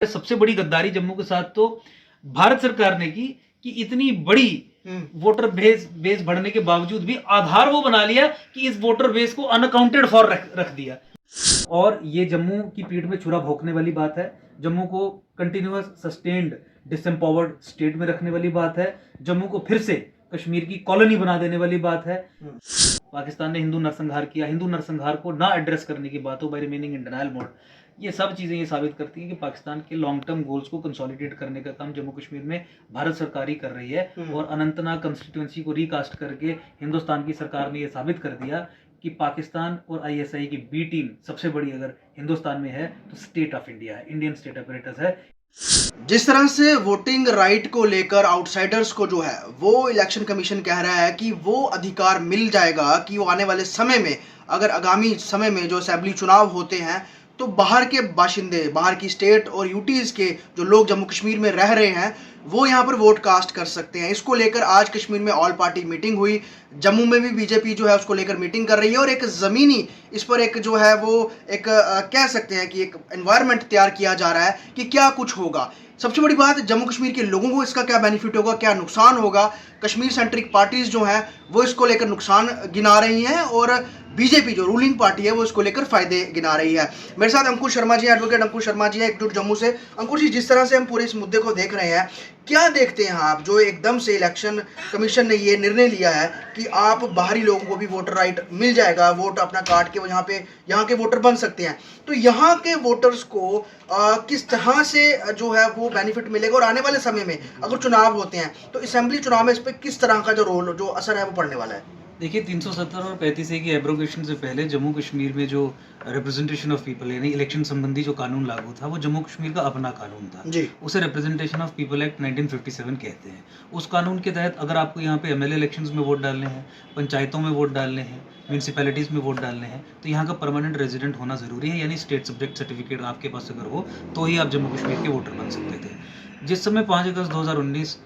सबसे बड़ी गद्दारी जम्मू के साथ तो भारत सरकार ने की कि इतनी बड़ी वोटर बेस बढ़ने के बावजूद भी आधार वो बना लिया कि इस वोटर बेस को अनअकाउंटेड फॉर रख दिया। और ये जम्मू की पीठ में छुरा भोंकने वाली बात है, जम्मू को कंटिन्यूअस सस्टेन्ड डिसएम्पावर्ड स्टेट में रखने वाली बात है, जम्मू को फिर से कश्मीर की कॉलोनी बना देने वाली बात है। पाकिस्तान ने हिंदू नरसंहार किया, हिंदू नरसंहार को ना एड्रेस करने की बात हो by remaining in denial mode, ये सब चीज़ें ये साबित करती हैं कि पाकिस्तान के लॉन्ग टर्म गोल्स को कंसोलिडेट करने का काम जम्मू कश्मीर में भारत सरकार ही कर रही है। और अनंतनाग कंस्टिट्यूंसी को रिकास्ट करके हिंदुस्तान की सरकार ने ये साबित कर दिया कि पाकिस्तान और आईएसआई की बी टीम सबसे बड़ी अगर हिंदुस्तान में है तो स्टेट ऑफ इंडिया है, इंडियन स्टेट अपरेटस है। जिस तरह से वोटिंग राइट को लेकर आउटसाइडर्स को जो है वो इलेक्शन कमीशन कह रहा है कि वो अधिकार मिल जाएगा कि वो आने वाले समय में, अगर आगामी समय में जो असेंबली चुनाव होते हैं तो बाहर के बाशिंदे, बाहर की स्टेट और यूटीज़ के जो लोग जम्मू कश्मीर में रह रहे हैं वो यहाँ पर वोट कास्ट कर सकते हैं। इसको लेकर आज कश्मीर में ऑल पार्टी मीटिंग हुई, जम्मू में भी बीजेपी जो है उसको लेकर मीटिंग कर रही है और एक ज़मीनी इस पर एक जो है वो एक कह सकते हैं कि एक एनवायरनमेंट तैयार किया जा रहा है कि क्या कुछ होगा। सबसे बड़ी बात, जम्मू कश्मीर के लोगों को इसका क्या बेनिफिट होगा, क्या नुकसान होगा। कश्मीर सेंट्रिक पार्टीज़ जो हैं वो इसको लेकर नुकसान गिना रही हैं और बीजेपी जो रूलिंग पार्टी है वो इसको लेकर फायदे गिना रही है। मेरे साथ अंकुश शर्मा जी, एडवोकेट अंकुश शर्मा जी है एकजुट जम्मू से। अंकुश जी, जिस तरह से हम पूरे इस मुद्दे को देख रहे हैं, क्या देखते हैं आप जो एकदम से इलेक्शन कमीशन ने ये निर्णय लिया है कि आप बाहरी लोगों को भी वोटर राइट मिल जाएगा, वोट अपना काट के वो यहाँ के वोटर बन सकते हैं, तो यहाँ के वोटर्स को किस तरह से जो है वो बेनिफिट मिलेगा और आने वाले समय में अगर चुनाव होते हैं तो असेंबली चुनाव में इस पर किस तरह का जो रोल, जो असर है वो पड़ने वाला है? देखिए, 370 और 35A की एब्रोगेशन से पहले जम्मू कश्मीर में जो रिप्रेजेंटेशन ऑफ पीपल यानी इलेक्शन संबंधी जो कानून लागू था वो जम्मू कश्मीर का अपना कानून था जी। उसे रिप्रेजेंटेशन ऑफ पीपल एक्ट 1957 कहते हैं। उस कानून के तहत अगर आपको यहाँ पे एमएलए इलेक्शंस में वोट डालने हैं, पंचायतों में वोट डालने हैं, म्यूनसिपैलिटीज़ में वोट डालने हैं, तो यहाँ का परमानेंट रेजिडेंट होना ज़रूरी है, यानी स्टेट सब्जेक्ट सर्टिफिकेट आपके पास अगर हो तो ही आप जम्मू कश्मीर के वोटर बन सकते थे। जिस समय 5 अगस्त 2019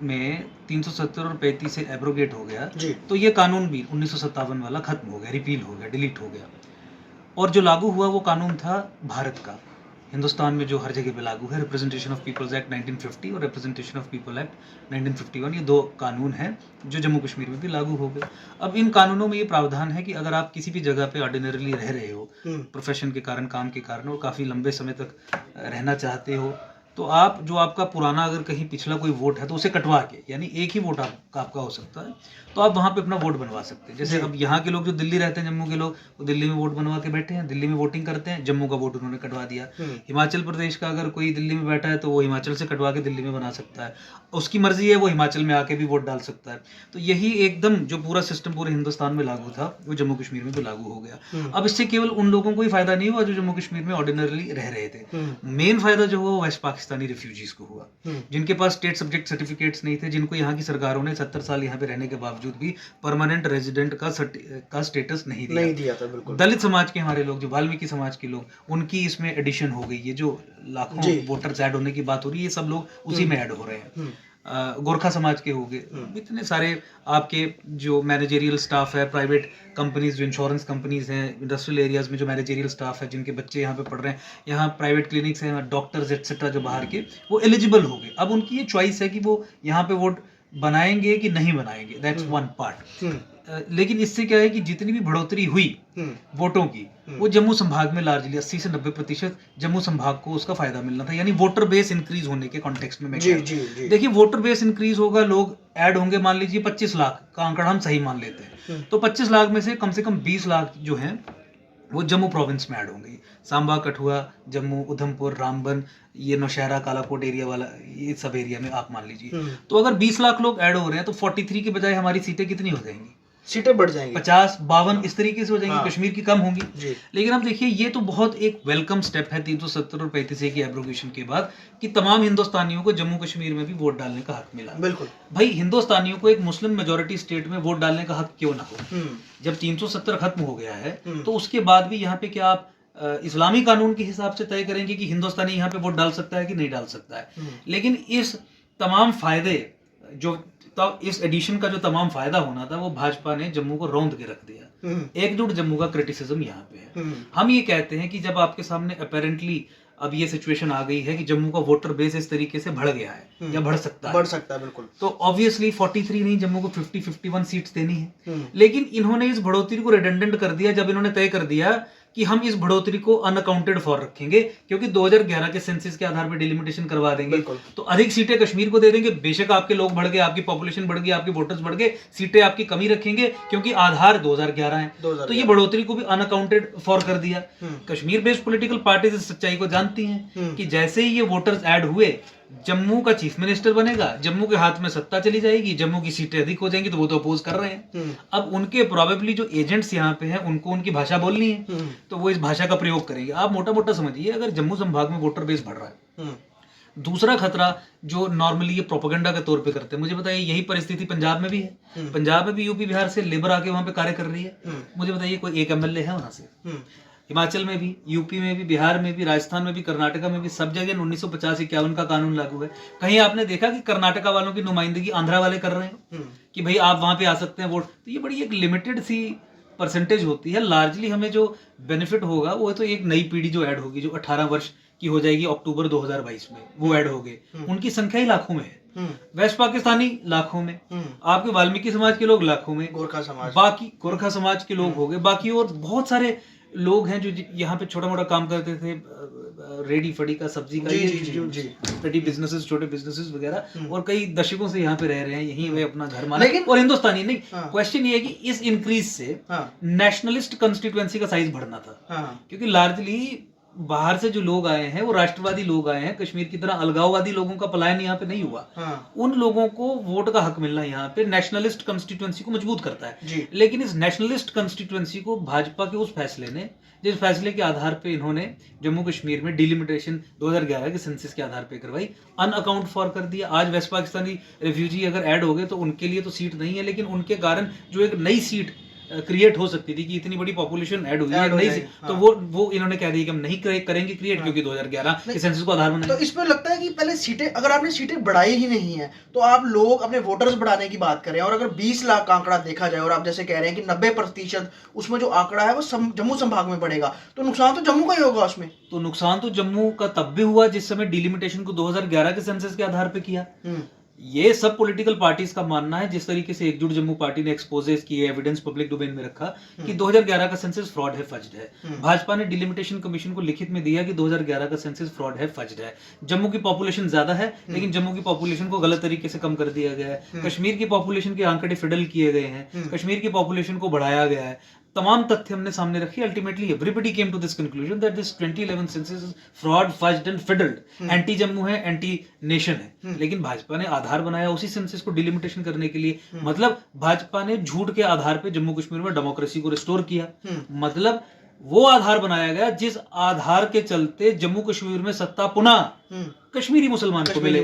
में 370 और 35 से एब्रोगेट हो गया तो ये कानून भी 1957 वाला खत्म हो गया, रिपील हो गया, डिलीट हो गया। और जो लागू हुआ वो कानून था भारत का, हिंदुस्तान में जो हर जगह पे लागू है, रिप्रेजेंटेशन ऑफ पीपल्स एक्ट 1950 और रिप्रेजेंटेशन ऑफ पीपल एक्ट 1951, ये दो कानून हैं जो जम्मू कश्मीर में भी लागू हो गए। अब इन कानूनों में ये प्रावधान है कि अगर आप किसी भी जगह पे ऑर्डिनरीली रह रहे हो, प्रोफेशन के कारण, काम के कारण, और काफ़ी लंबे समय तक रहना चाहते हो, तो आप जो आपका पुराना अगर कहीं पिछला कोई वोट है तो उसे कटवा के, यानी एक ही वोट आपका हो सकता है, तो आप वहाँ पे अपना वोट बनवा सकते हैं। जैसे अब यहाँ के लोग जो दिल्ली रहते हैं, जम्मू के लोग, वो दिल्ली में वोट बनवा के बैठे हैं, दिल्ली में वोटिंग करते हैं, जम्मू का वोट उन्होंने कटवा दिया। हिमाचल प्रदेश का अगर कोई दिल्ली में बैठा है तो वो हिमाचल से कटवा के दिल्ली में बना सकता है, उसकी मर्जी है, वो हिमाचल में आके भी वोट डाल सकता है। तो यही एकदम जो पूरा सिस्टम पूरे हिंदुस्तान में लागू था वो जम्मू कश्मीर में भी लागू हो गया। अब इससे केवल उन लोगों को ही फायदा नहीं हुआ जो जम्मू कश्मीर में ऑर्डिनरली रह रहे थे, मेन फायदा जो हुआ वो वेस्ट पाकिस्तानी रिफ्यूजीज को हुआ, जिनके पास स्टेट सब्जेक्ट सर्टिफिकेट्स नहीं थे, जिनको यहाँ की सरकारों ने 70 साल यहाँ पे रहने के बावजूद भी परमानेंट रेजिडेंट का स्टेटस नहीं दिया था। बिल्कुल। दलित समाज के हमारे लोग, जो वाल्मीकि समाज के लोग, उनकी इसमें एडिशन हो गई। ये जो लाखों वोटर्स ऐड होने की बात हो रही है, ये सब लोग उसी में ऐड हो रहे हैं। गोरखा समाज के हो गए, इतने सारे आपके जो मैनेजरियल स्टाफ है, प्राइवेट कंपनीज, जो इंश्योरेंस कंपनीज हैं, इंडस्ट्रियल एरियाज में जो मैनेजरियल स्टाफ है, जिनके बच्चे यहाँ पे पढ़ रहे हैं, यहाँ प्राइवेट क्लिनिक्स हैं, डॉक्टर्स एटसेट्रा जो बाहर के, वो एलिजिबल हो गए। अब उनकी ये चॉइस है कि वो यहाँ पे वोट बनाएंगे कि नहीं बनाएंगे, दैट्स वन पार्ट। लेकिन इससे क्या है कि जितनी भी बढ़ोतरी हुई वोटों की, वो जम्मू संभाग में लार्जली 80 से 90% जम्मू संभाग को उसका फायदा मिलना था, यानी वोटर बेस इंक्रीज होने के कॉन्टेक्स्ट में। देखिए, वोटर बेस इंक्रीज होगा, लोग ऐड होंगे, मान लीजिए 25 लाख का आंकड़ा हम सही मान लेते हैं, तो 25 लाख में से कम 20 लाख जो हैं वो जम्मू प्रोविंस में ऐड होंगे। सांबा, कठुआ, जम्मू, उधमपुर, रामबन, ये नौशहरा, कालाकोट एरिया वाला, ये सब एरिया में आप मान लीजिए। तो अगर 20 लाख लोग ऐड हो रहे हैं तो 43 के बजाय हमारी सीटें कितनी हो जाएंगी? सीटें बढ़ जाएंगी, 50, 52 इस तरीके से हो जाएंगी। कश्मीर की कम होंगी। लेकिन अब देखिए, ये तो बहुत एक वेलकम स्टेप है 370 और 35A की एब्रोगेशन के बाद, कि तमाम हिंदुस्तानियों को जम्मू कश्मीर में भी वोट डालने का हक मिला। बिल्कुल भाई, हिंदुस्तानियों को एक मुस्लिम मेजोरिटी स्टेट में वोट डालने का हक क्यों ना हो? जब 370 खत्म हो गया है तो उसके बाद भी यहाँ पे क्या आप इस्लामी कानून के हिसाब से तय करेंगे कि हिंदुस्तानी यहाँ पे वोट डाल सकता है कि नहीं डाल सकता है? लेकिन इस तमाम फायदे जो, तो इस एडिशन का जो तमाम फायदा होना था वो भाजपा ने जम्मू को रौंद के रख दिया। एकजुट जम्मू का क्रिटिसिज्म यहाँ पे है। हम ये कहते हैं कि जब आपके सामने अपेरेंटली अब ये सिचुएशन आ गई है कि जम्मू का वोटर बेस इस तरीके से बढ़ गया है या बढ़ सकता है, बढ़ सकता है बिल्कुल। तो ऑब्वियसली 43 नहीं, जम्मू को 50-51 सीट्स देनी है। हम्म। लेकिन इन्होंने इस बढ़ोतरी को रिडंडेंट कर दिया जब इन्होंने तय कर दिया कि हम इस बढ़ोतरी को अनअकाउंटेड फॉर रखेंगे, क्योंकि 2011 के सेंसस के आधार पर डिलिमिटेशन करवा देंगे बिल्कुल। तो अधिक सीटें कश्मीर को दे देंगे। बेशक आपके लोग बढ़ गए, आपकी पॉपुलेशन बढ़ गई, आपके वोटर्स बढ़ गए, सीटें आपकी कमी रखेंगे क्योंकि आधार 2011 है। तो ये बढ़ोतरी को भी अनअकाउंटेड फॉर कर दिया। कश्मीर बेस्ड पॉलिटिकल पार्टीज इस सच्चाई को जानती हैं कि जैसे ही ये वोटर्स ऐड हुए, जम्मू का चीफ मिनिस्टर बनेगा, जम्मू के हाथ में सत्ता चली जाएगी, जम्मू की सीटें अधिक हो जाएंगी, तो वो तो अपोज कर रहे हैं। अब उनके प्रोबेबली जो एजेंट्स यहाँ पे हैं उनको उनकी भाषा बोलनी है, तो वो इस भाषा का प्रयोग करेंगे। आप मोटा मोटा समझिए, अगर जम्मू संभाग में वोटर बेस बढ़ रहा है, दूसरा खतरा जो नॉर्मली ये प्रोपेगेंडा के तौर पे करते हैं, मुझे बताइए यही परिस्थिति पंजाब में भी है। पंजाब में भी यूपी बिहार से लेबर आके वहां पे कार्य कर रही है। मुझे बताइए कोई एक एमएलए है वहां से? हिमाचल में भी, यूपी में भी, बिहार में भी, राजस्थान में भी, कर्नाटका में भी, सब जगह 1950-51 का कानून लागू है। कहीं आपने देखा कि कर्नाटका वालों की नुमाइंदगी आंध्रा वाले कर रहे हैं कि भाई आप वहां पे आ सकते हैं वोट? तो ये बड़ी एक लिमिटेड सी परसेंटेज होती है। लार्जली हमें जो बेनिफिट होगा वो तो एक नई पीढ़ी जो ऐड होगी, जो 18 वर्ष की हो जाएगी अक्टूबर 2022 में, वो ऐड हो गए। उनकी संख्या ही लाखों में है। वेस्ट पाकिस्तानी लाखों में, आपके वाल्मीकि समाज के लोग लाखों में, गोरखा समाज, बाकी गोरखा समाज के लोग हो गए, बाकी और बहुत सारे लोग हैं जो यहाँ पे छोटा मोटा काम करते थे, रेडी फड़ी का, सब्जी का, पेटी बिजनेसेस, छोटे बिजनेसेस वगैरह, और कई दशकों से यहाँ पे रह रहे हैं, यहीं वे अपना घर माने। और हिंदुस्तानी नहीं, क्वेश्चन ये है कि इस इंक्रीज से नेशनलिस्ट कंस्टिट्यूएंसी का साइज बढ़ना था, क्योंकि लार्जली बाहर से जो लोग आए हैं वो राष्ट्रवादी लोग आए हैं। कश्मीर की तरह अलगाववादी लोगों का पलायन यहाँ पे नहीं हुआ। उन लोगों को वोट का हक मिलना यहाँ पे नेशनलिस्ट कंस्टिट्यूएंसी को मजबूत करता है। लेकिन इस नेशनलिस्ट कंस्टिट्यूएंसी को भाजपा के उस फैसले ने, जिस फैसले के आधार पे इन्होंने जम्मू कश्मीर में डिलिमिटेशन 2011 के सेंसस के आधार पे करवाई, अनअकाउंट फॉर कर दिया। आज वेस्ट पाकिस्तानी रिफ्यूजी अगर ऐड हो गए तो उनके लिए तो सीट नहीं है, लेकिन उनके कारण जो एक नई सीट क्रिएट हो सकती थी कि इतनी बड़ी पॉपुलेशन ऐड हुई है नई सी, तो वो इन्होंने कह दिया कि हम नहीं करेंगे क्रिएट, क्योंकि 2011 के सेंसस को आधार बनाएंगे। तो इसमें लगता है कि पहले सीटें, अगर आपने सीटें बढ़ाई ही नहीं है तो आप लोग अपने वोटर्स बढ़ाने की बात करें, और अगर 20 लाख का आंकड़ा देखा जाए और आप जैसे कह रहे हैं कि 90% उसमें जो आंकड़ा है वो जम्मू संभाग में बढ़ेगा, तो नुकसान तो जम्मू का ही होगा उसमें। तो नुकसान तो जम्मू का तब भी हुआ जिस समय डिलिमिटेशन को 2011 के सेंसस के आधार पे किया। ये सब पॉलिटिकल पार्टीज का मानना है, जिस तरीके से एकजुट जम्मू पार्टी ने एक्सपोजेस किए, एविडेंस पब्लिक डोमेन में रखा कि 2011 का सेंसस फ्रॉड है, फज्ड है। भाजपा ने डिलिमिटेशन कमीशन को लिखित में दिया कि 2011 का सेंसस फ्रॉड है, फज्ड है। जम्मू की पॉपुलेशन ज्यादा है, लेकिन जम्मू की पॉपुलेशन को गलत तरीके से कम कर दिया गया है। कश्मीर की पॉपुलेशन के आंकड़े फिडल किए गए हैं, कश्मीर की पॉपुलेशन को बढ़ाया गया है। तमाम तथ्य हमने सामने रखे। Ultimately everybody came to this conclusion that this 2011 census is fraud, fudged and fiddled. Anti Jammu है, एंटी नेशन है। लेकिन भाजपा ने आधार बनाया उसी सेंसस को डिलिमिटेशन करने के लिए। मतलब भाजपा ने झूठ के आधार पे जम्मू कश्मीर में डेमोक्रेसी को रिस्टोर किया। मतलब वो आधार बनाया गया जिस आधार के चलते जम्मू कश्मीर में सत्ता पुनः कश्मीरी मुसलमान को मिले।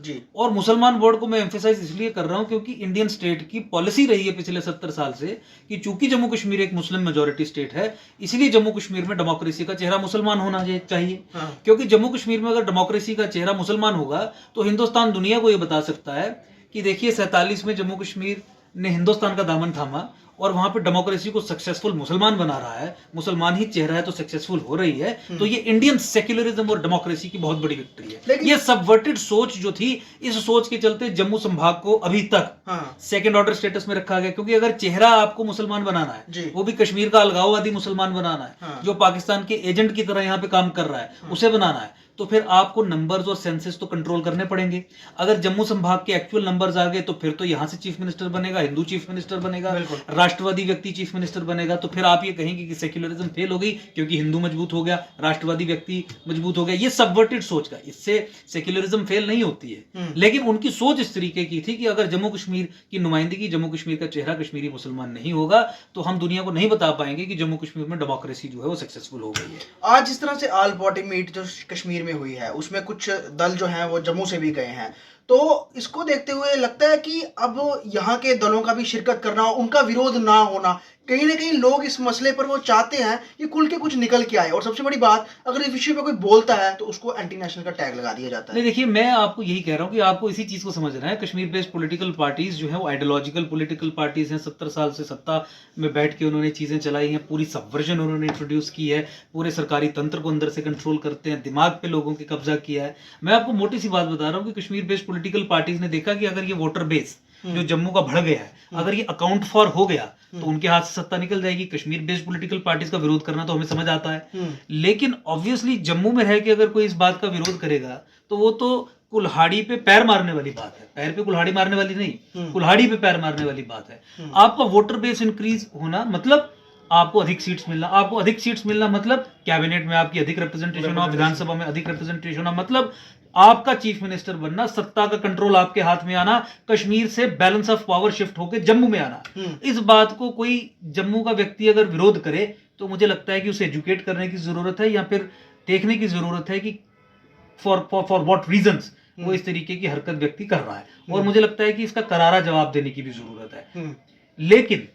जी। और मुसलमान वर्ड को मैं एम्फेसाइज इसलिए कर रहा हूं क्योंकि इंडियन स्टेट की पॉलिसी रही है पिछले 70 साल से कि चूंकि जम्मू कश्मीर एक मुस्लिम मेजॉरिटी स्टेट है, इसलिए जम्मू कश्मीर में डेमोक्रेसी का चेहरा मुसलमान होना चाहिए। क्योंकि जम्मू कश्मीर में अगर डेमोक्रेसी का चेहरा मुसलमान होगा तो हिंदुस्तान दुनिया को यह बता सकता है कि देखिए 47 में जम्मू कश्मीर ने हिंदुस्तान का दामन थामा और वहां पे डेमोक्रेसी को सक्सेसफुल मुसलमान बना रहा है, मुसलमान ही चेहरा है तो सक्सेसफुल हो रही है। तो ये इंडियन सेक्युलरिज्म और डेमोक्रेसी की बहुत बड़ी विक्ट्री है। ये सबवर्टेड सोच जो थी, इस सोच के चलते जम्मू संभाग को अभी तक सेकंड ऑर्डर स्टेटस में रखा गया। क्योंकि अगर चेहरा आपको मुसलमान बनाना है, वो भी कश्मीर का अलगाववादी मुसलमान बनाना है, जो पाकिस्तान के एजेंट की तरह यहाँ पे काम कर रहा है, उसे बनाना है, तो फिर आपको नंबर्स और सेंसस तो कंट्रोल करने पड़ेंगे। अगर जम्मू संभाग के एक्चुअल नंबर्स आ गए तो फिर तो यहां से चीफ मिनिस्टर बनेगा, हिंदू चीफ मिनिस्टर बनेगा, राष्ट्रवादी व्यक्ति चीफ मिनिस्टर बनेगा। तो फिर आप ये कहेंगे कि सेक्युलरिज्म फेल हो गई क्योंकि हिंदू मजबूत हो गया, राष्ट्रवादी व्यक्ति मजबूत हो गया। ये सबवर्टेड सोच का, इससे सेक्युलरिज्म फेल नहीं होती है। लेकिन उनकी सोच इस तरीके की थी कि अगर जम्मू कश्मीर की नुमाइंदगी, जम्मू कश्मीर का चेहरा कश्मीरी मुसलमान नहीं होगा तो हम दुनिया को नहीं बता पाएंगे कि जम्मू कश्मीर में डेमोक्रेसी जो है वो सक्सेसफुल हो गई है। आज जिस तरह से आल पार्टी मीट जो कश्मीर में हुई है उसमें कुछ दल जो हैं वो जम्मू से भी गए हैं, तो इसको देखते हुए लगता है कि अब यहाँ के दलों का भी शिरकत करना, उनका विरोध ना होना कहीं ना कहीं लोग इस मसले पर वो चाहते हैं कि खुल के कुछ निकल के आए, और सबसे बड़ी बात, अगर इस विषय पे कोई बोलता है तो उसको एंटी नेशनल का टैग लगा दिया जाता नहीं है। देखिए, मैं आपको यही कह रहा हूँ कि आपको इसी चीज़ को समझना है। कश्मीर बेस्ड पॉलिटिकल पार्टीज जो है वो आइडियोलॉजिकल पॉलिटिकल पार्टीज हैं। 70 साल से सत्ता में बैठ के उन्होंने चीज़ें चलाई हैं, पूरी सबवर्जन उन्होंने इंट्रोड्यूस की है, पूरे सरकारी तंत्र को अंदर से कंट्रोल करते हैं, दिमाग पे लोगों के कब्जा किया है। मैं आपको मोटी सी बात बता रहा हूँ कि कश्मीर बेस्ड पॉलिटिकल पार्टीज ने देखा कि अगर ये वोटर बेस जो जम्मू का बढ़ गया है, अगर ये अकाउंट फॉर हो गया तो उनके हाथ से सत्ता निकल जाएगी। कश्मीर बेस्ड पॉलिटिकल पार्टीज का विरोध करना तो हमें समझ आता है, लेकिन ऑब्वियसली जम्मू में रह के अगर कोई इस बात का विरोध करेगा तो वो तो कुल्हाड़ी पे पैर मारने वाली बात है, पैर पे कुल्हाड़ी मारने वाली नहीं, कुल्हाड़ी पे पैर मारने वाली बात है। आपका वोटर बेस इंक्रीज होना मतलब आपको अधिक सीट्स मिलना, आपको अधिक सीट्स मिलना मतलब कैबिनेट में आपकी अधिक रिप्रेजेंटेशन हो, विधानसभा में अधिक रिप्रेजेंटेशन हो, मतलब आपका चीफ मिनिस्टर बनना, सत्ता का कंट्रोल आपके हाथ में आना, कश्मीर से बैलेंस ऑफ पावर शिफ्ट होकर जम्मू में आना। इस बात को कोई जम्मू का व्यक्ति अगर विरोध करे तो मुझे लगता है कि उसे एजुकेट करने की जरूरत है, या फिर देखने की जरूरत है कि फॉर व्हाट रीजंस वो इस तरीके की हरकत व्यक्ति कर रहा है, और मुझे लगता है कि इसका करारा जवाब देने की भी जरूरत है। लेकिन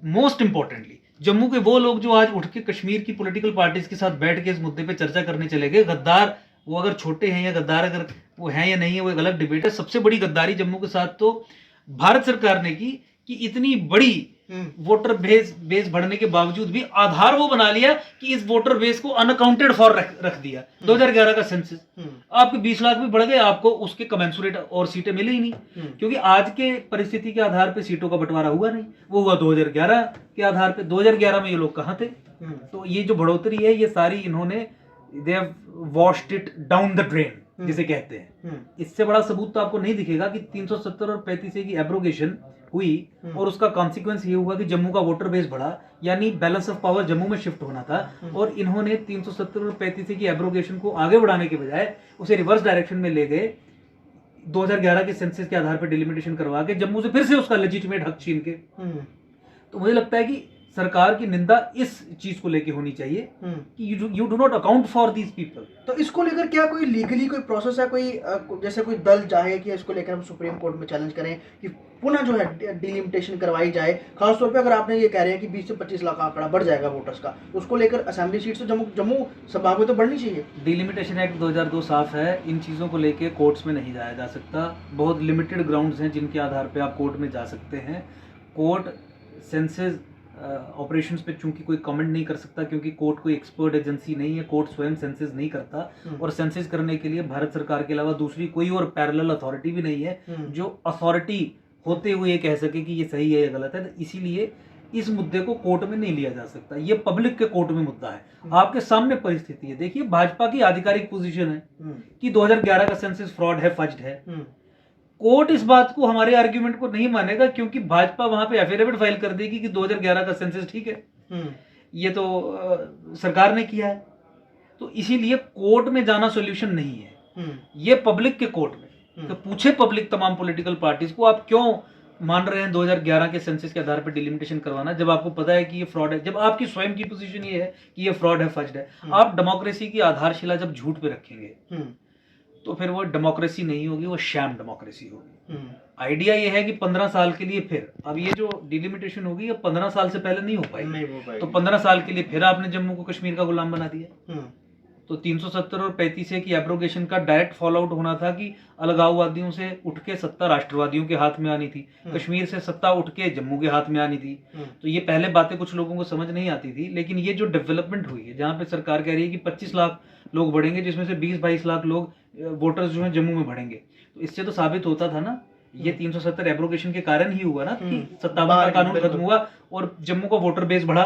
मोस्ट इंपॉर्टेंटली जम्मू के वो लोग जो आज उठ के कश्मीर की पॉलिटिकल पार्टीज के साथ बैठ के इस मुद्दे पे चर्चा करने चले गए, गद्दार वो अगर छोटे हैं या गद्दार अगर वो हैं या नहीं है वो एक अलग डिबेट है। सबसे बड़ी गद्दारी जम्मू के साथ तो भारत सरकार ने की कि इतनी बड़ी वोटर बेस बढ़ने के बावजूद भी आधार वो बना लिया कि इस वोटर बेस को अनअकाउंटेड फॉर रख दिया। 2011 का सेंसस आपके 20 लाख भी बढ़ गए, आपको उसके कमेंसुरेट और सीटें मिली ही नहीं, क्योंकि आज के परिस्थिति के आधार पे सीटों का बंटवारा हुआ नहीं, वो हुआ 2011 के आधार पे। 2011 में ये लोग कहाँ थे? तो ये जो बढ़ोतरी है ये सारी इन्होंने they have washed it down the drain जिसे कहते हैं। इससे बड़ा सबूत तो आपको नहीं दिखेगा कि 370 और 35A की एब्रोगेशन हुई और उसका कॉन्सिक्वेंस ये हुआ कि जम्मू का वोटर बेस बढ़ा, यानी बैलेंस ऑफ पावर जम्मू में शिफ्ट होना था, और इन्होंने 370 और 35A की एब्रोगेशन को आगे बढ़ाने के बजाय उसे रिवर्स डायरेक्शन में ले गए। 2011 के सेंसस के आधार पर डिलिमिटेशन करवा के जम्मू से फिर से उसका लेजिटिमेट हक छीन के। तो मुझे लगता है कि सरकार की निंदा इस चीज को लेके होनी चाहिए कि you do not account for these people. तो इसको लेकर क्या कोई लीगली कोई प्रोसेस है, कोई जैसे कोई दल चाहे कि इसको लेकर हम सुप्रीम कोर्ट में चैलेंज करें कि पुनः जो है डिलिमिटेशन करवाई जाए? खासतौर पे अगर आपने ये कह रहे हैं कि 20 से 25 लाख आंकड़ा बढ़ जाएगा वोटर्स का, तो उसको लेकर असेंबली सीट तो जम्मू सभा में तो बढ़नी चाहिए। डिलिमिटेशन एक्ट 2002 साफ है, इन चीज़ों को लेके कोर्ट्स में नहीं जाया जा सकता। बहुत लिमिटेड ग्राउंड्स हैं जिनके आधार पे आप कोर्ट में जा सकते हैं। कोर्ट सेंसस ऑपरेशंस पे चूंकि कोई कमेंट नहीं कर सकता, क्योंकि कोर्ट कोई एक्सपर्ट एजेंसी नहीं है, कोर्ट स्वयं सेंसस नहीं करता, और सेंसस करने के लिए भारत सरकार के अलावा दूसरी कोई और पैरेलल अथॉरिटी भी नहीं है जो अथॉरिटी होते हुए ये कह सके कि ये सही है या गलत है। तो इसीलिए इस मुद्दे को कोर्ट में नहीं लिया जा सकता, ये पब्लिक के कोर्ट में मुद्दा है। आपके सामने परिस्थिति है, देखिए भाजपा की आधिकारिक पोजीशन है कि 2011 का सेंसस फ्रॉड है, फज्ड है। कोर्ट इस बात को, हमारे आर्ग्यूमेंट को नहीं मानेगा, क्योंकि भाजपा वहां पे एफिडेविट फाइल कर देगी कि 2011 का सेंसस ठीक है, ये तो सरकार ने किया है। तो इसीलिए कोर्ट में जाना सॉल्यूशन नहीं है, ये पब्लिक के कोर्ट में। तो पूछे पब्लिक तमाम पॉलिटिकल पार्टीज को, आप क्यों मान रहे हैं 2011 के सेंसस के आधार पर डिलिमिटेशन करवाना, जब आपको पता है कि ये फ्रॉड है, जब आपकी स्वयं की पोजीशन ये है कि ये फ्रॉड है, फज्ड है। आप डेमोक्रेसी की आधारशिला जब झूठ पे रखेंगे तो फिर वो डेमोक्रेसी नहीं होगी, वो शैम डेमोक्रेसी होगी। आइडिया ये है कि 15 साल के लिए फिर, अब ये जो डिलिमिटेशन होगी ये 15 साल से पहले नहीं हो पाएगी, तो 15 साल के लिए फिर आपने जम्मू को कश्मीर का गुलाम बना दिया। तो 370 और 35A की एब्रोगेशन का डायरेक्ट फॉलो आउट होना था कि अलगाववादियों से उठ के सत्ता राष्ट्रवादियों के हाथ में आनी थी, कश्मीर से सत्ता उठ के जम्मू के हाथ में आनी थी। तो ये पहले बातें कुछ लोगों को समझ नहीं आती थी, लेकिन ये जो डेवलपमेंट हुई है, जहाँ पे सरकार कह रही है कि 25 लाख लोग बढ़ेंगे, जिसमें से 20-22 लाख लोग वोटर्स जो है जम्मू में बढ़ेंगे, तो इससे तो साबित होता था ना, ये 370 एब्रोगेशन के कारण ही हुआ ना कि 57 का कानून खत्म हुआ और जम्मू का वोटर बेस बढ़ा।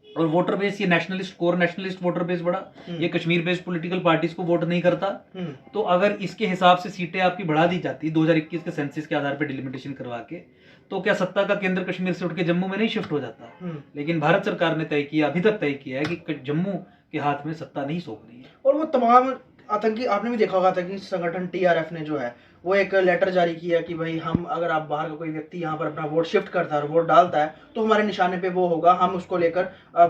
और वोटर बेस, ये nationalist, core nationalist voter base बढ़ा, ये कश्मीर बेस्ड पॉलिटिकल पार्टीज को वोट नहीं करता। तो अगर इसके हिसाब से सीटें आपकी बढ़ा दी जाती 2021 के सेंसस के आधार पर डिलिमिटेशन करवा के, तो क्या सत्ता का केंद्र कश्मीर से उठ के जम्मू में नहीं शिफ्ट हो जाता? लेकिन भारत सरकार ने तय किया, अभी तक तय किया है कि जम्मू के हाथ में सत्ता नहीं सौंपनी है। और वो तमाम आतंकी आपने भी देखा होगा, आतंकी संगठन टीआरएफ ने जो है वो एक लेटर जारी किया कि भाई हम, अगर आप बाहर का कोई व्यक्ति यहाँ पर अपना वोट शिफ्ट करता है और वोट डालता है तो हमारे निशाने पे वो होगा, हम उसको लेकर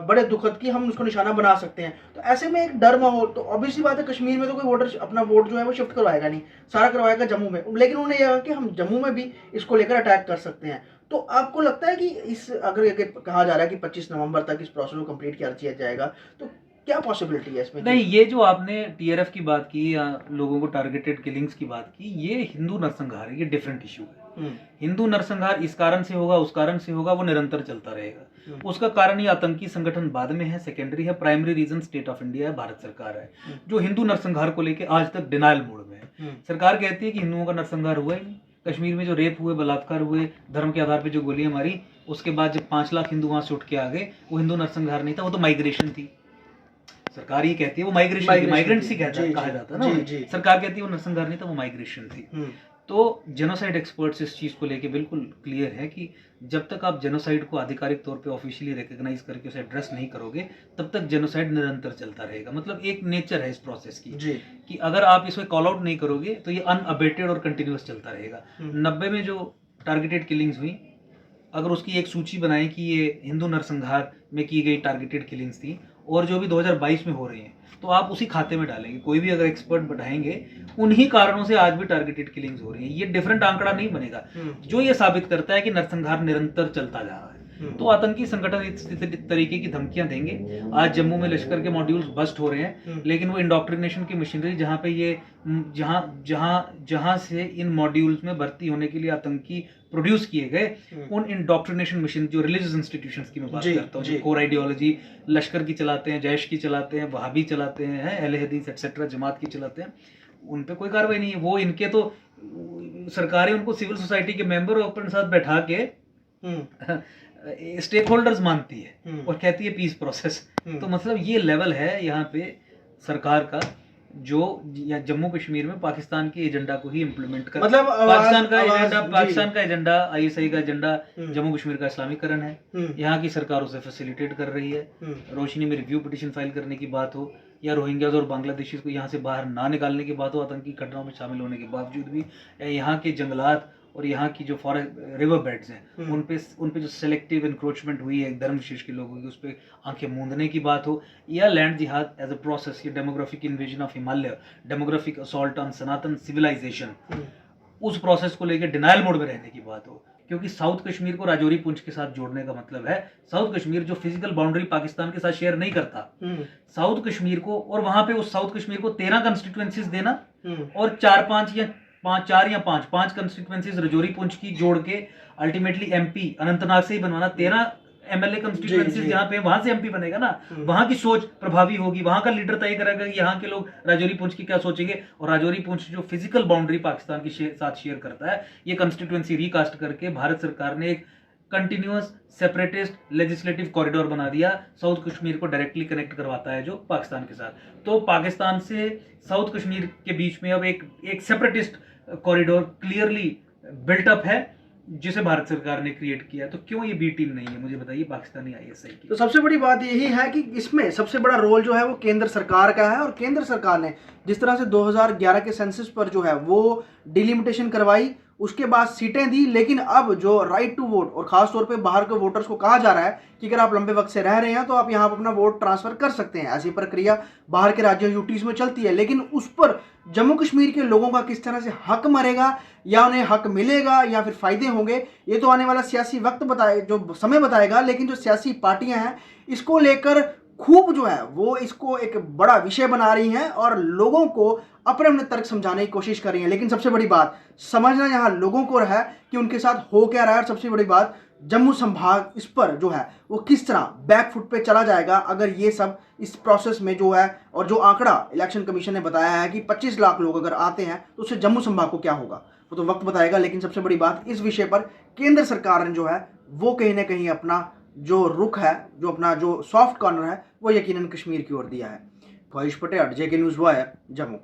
बड़े दुखद की हम उसको निशाना बना सकते हैं। तो ऐसे में एक डर माहौल, तो ऑब्वियसली बात है कश्मीर में तो कोई वोटर अपना वोट जो है वो शिफ्ट करवाएगा नहीं, सारा करवाएगा जम्मू में। लेकिन उन्होंने यह कहा कि हम जम्मू में भी इसको लेकर अटैक कर सकते हैं। तो आपको लगता है कि इस, अगर ये कहा जा रहा है कि 25 नवंबर तक इस प्रोसेस को कंप्लीट किया जाएगा, तो क्या पॉसिबिलिटी है इसमें? नहीं, ये जो आपने टीआरएफ की बात की या लोगों को टारगेटेड किलिंग्स की बात की, ये हिंदू नरसंहार है, ये डिफरेंट इशू है। हिंदू नरसंहार इस कारण से होगा, उस कारण से होगा, वो निरंतर चलता रहेगा। उसका कारण ये आतंकी संगठन बाद में है, सेकेंडरी है। Primary reason state of India है, भारत सरकार है, जो हिंदू नरसंहार को लेकर आज तक डिनायल मोड में है। सरकार कहती है कि हिंदुओं का नरसंहार हुआ ही नहीं। कश्मीर में जो रेप हुए, बलात्कार हुए, धर्म के आधार पर जो गोलियां मारी, उसके बाद जब 5 लाख हिंदू वहां से उठ के आ गए, वो हिंदू नरसंहार नहीं था, वो तो माइग्रेशन थी। सरकार ये कहती है वो माइग्रेशन, माइग्रेंट्स ही कहा जाता है ना। सरकार कहती है वो नरसंहार नहीं था, वो माइग्रेशन थी। तो जेनोसाइड एक्सपर्ट्स इस चीज को लेके बिल्कुल क्लियर है कि जब तक आप जेनोसाइड को आधिकारिक तौर पे ऑफिशियली रिकॉग्नाइज करके उसे एड्रेस नहीं करोगे, तब तक जेनोसाइड निरंतर चलता रहेगा। मतलब एक नेचर है इस प्रोसेस की कि अगर आप इसमें कॉल आउट नहीं करोगे तो ये अनअबेटेड और कंटिन्यूअस चलता रहेगा। 90 में जो टारगेटेड किलिंग्स हुई, अगर उसकी एक सूची बनाएं कि ये हिंदू नरसंहार में की गई टारगेटेड किलिंग्स थी और जो भी 2022 में हो रही हैं, तो आप उसी खाते में डालेंगे। कोई भी अगर एक्सपर्ट बैठाएंगे, उन्हीं कारणों से आज भी टारगेटेड किलिंग्स हो रही हैं। ये डिफरेंट आंकड़ा नहीं बनेगा जो ये साबित करता है कि नरसंहार निरंतर चलता जा रहा है। तो आतंकी संगठन इस तरीके की धमकियां देंगे। आज जम्मू में लश्कर के मॉड्यूल्स बस्ट हो रहे हैं, लेकिन वो इंडोक्ट्रिनेशन की मशीनरी जहां पे ये जहां से इन मॉड्यूल्स में भर्ती होने के लिए आतंकी प्रोड्यूस किए गए, उन इंडोक्ट्रिनेशन मशीन, जो रिलीजियस इंस्टीट्यूशंस की मैं बात करता हूँ, जो कोर आइडियोलॉजी लश्कर की चलाते हैं, जैश की चलाते हैं, वहाबी चलाते हैं, अहले हदीस एक्सेट्रा जमात की चलाते हैं, उन पे कोई कार्रवाई नहीं है। वो इनके तो सरकारें उनको सिविल सोसाइटी के मेंबर अपने साथ बैठा के स्टेक होल्डर्स मानती है और कहती है पीस प्रोसेस। तो मतलब ये लेवल है यहाँ पे सरकार का, जो जम्मू कश्मीर में पाकिस्तान के एजेंडा को ही इम्प्लीमेंट कर, मतलब पाकिस्तान का एजेंडा आईएसआई का एजेंडा जम्मू कश्मीर का इस्लामीकरण है। यहाँ की सरकार उसे फैसिलिटेट कर रही है। रोशनी में रिव्यू पिटीशन फाइल करने की बात हो, या रोहिंग्याज और बांग्लादेशी को यहाँ से बाहर ना निकालने की बात हो, आतंकी घटनाओं में शामिल होने के बावजूद भी, यहाँ के जंगलात और यहाँ की जो फॉरेस्ट रिवर बेड्स हैं, उन पे जो सेलेक्टिव इंक्रोचमेंट हुई है धर्म विशेष के लोगों की, उस पर आंखें मूंदने की बात हो, या लैंड जिहाद एज अ प्रोसेस, ये demographic invasion of Himalaya, demographic assault on Sanatan civilization, उस प्रोसेस को लेकर डिनायल मोड में रहने की बात हो। क्योंकि साउथ कश्मीर को राजौरी पुंछ के साथ जोड़ने का मतलब है, साउथ कश्मीर जो फिजिकल बाउंड्री पाकिस्तान के साथ शेयर नहीं करता, साउथ कश्मीर को, और वहां पे उस साउथ कश्मीर को 13 कंस्टिट्यूएंसीज देना और 4 या 5 कंस्टिट्यूएंसीज राजौरी पुंछ की जोड़ के अल्टीमेटली एमपी अनंतनाग से ही बनवाना। 13 एमएलए कंस्टिट्यूएंसीज जहां पे, वहां से एमपी बनेगा ना, वहां की सोच प्रभावी होगी, वहां का लीडर तय करेगा कि यहाँ के लोग राजौरी पुंछ की क्या सोचेंगे। और राजौरी पुंछ जो फिजिकल बाउंड्री पाकिस्तान के साथ शेयर करता है, ये कंस्टिट्यूएंसी रिकास्ट करके भारत सरकार ने एक कंटिन्यूअस सेपरेटिस्ट लेजिस्लेटिव कॉरिडोर बना दिया, साउथ कश्मीर को डायरेक्टली कनेक्ट करवाता है जो पाकिस्तान के साथ। तो पाकिस्तान से साउथ कश्मीर के बीच में अब एक सेपरेटिस्ट कॉरिडोर क्लियरली बिल्टअप है, जिसे भारत सरकार ने क्रिएट किया। तो क्यों ये बी टीम नहीं है, मुझे बताइए, पाकिस्तानी आईएसआई की? तो सबसे बड़ी बात यही है कि इसमें सबसे बड़ा रोल जो है वो केंद्र सरकार का है, और केंद्र सरकार ने जिस तरह से 2011 के सेंसस पर जो है वो डिलिमिटेशन करवाई, उसके बाद सीटें दी, लेकिन अब जो राइट टू वोट, और खास तौर पे बाहर के वोटर्स को कहा जा रहा है कि अगर आप लंबे वक्त से रह रहे हैं तो आप यहाँ पर अपना वोट ट्रांसफर कर सकते हैं। ऐसी प्रक्रिया बाहर के राज्यों यूटीज में चलती है, लेकिन उस पर जम्मू कश्मीर के लोगों का किस तरह से हक मरेगा, या उन्हें हक मिलेगा या फिर फायदे होंगे, ये तो आने वाला सियासी वक्त बताए, जो समय बताएगा। लेकिन जो सियासी पार्टियां हैं इसको लेकर खूब जो है वो इसको एक बड़ा विषय बना रही हैं और लोगों को अपने अपने तर्क समझाने की कोशिश कर रही हैं। लेकिन सबसे बड़ी बात समझना यहाँ लोगों को है कि उनके साथ हो क्या रहा है, और सबसे बड़ी बात जम्मू संभाग इस पर जो है वो किस तरह बैकफुट पे चला जाएगा अगर ये सब इस प्रोसेस में जो है। और जो आंकड़ा इलेक्शन कमीशन ने बताया है कि 25 लाख लोग अगर आते हैं तो उससे जम्मू संभाग को क्या होगा, वो तो वक्त बताएगा। लेकिन सबसे बड़ी बात इस विषय पर केंद्र सरकार ने जो है वो कहीं ना कहीं अपना जो रुख है, जो अपना जो सॉफ्ट कॉर्नर है, वो यकीनन कश्मीर की ओर दिया है। फॉइश पटेल, जेके न्यूज़ वायर, जम्मू।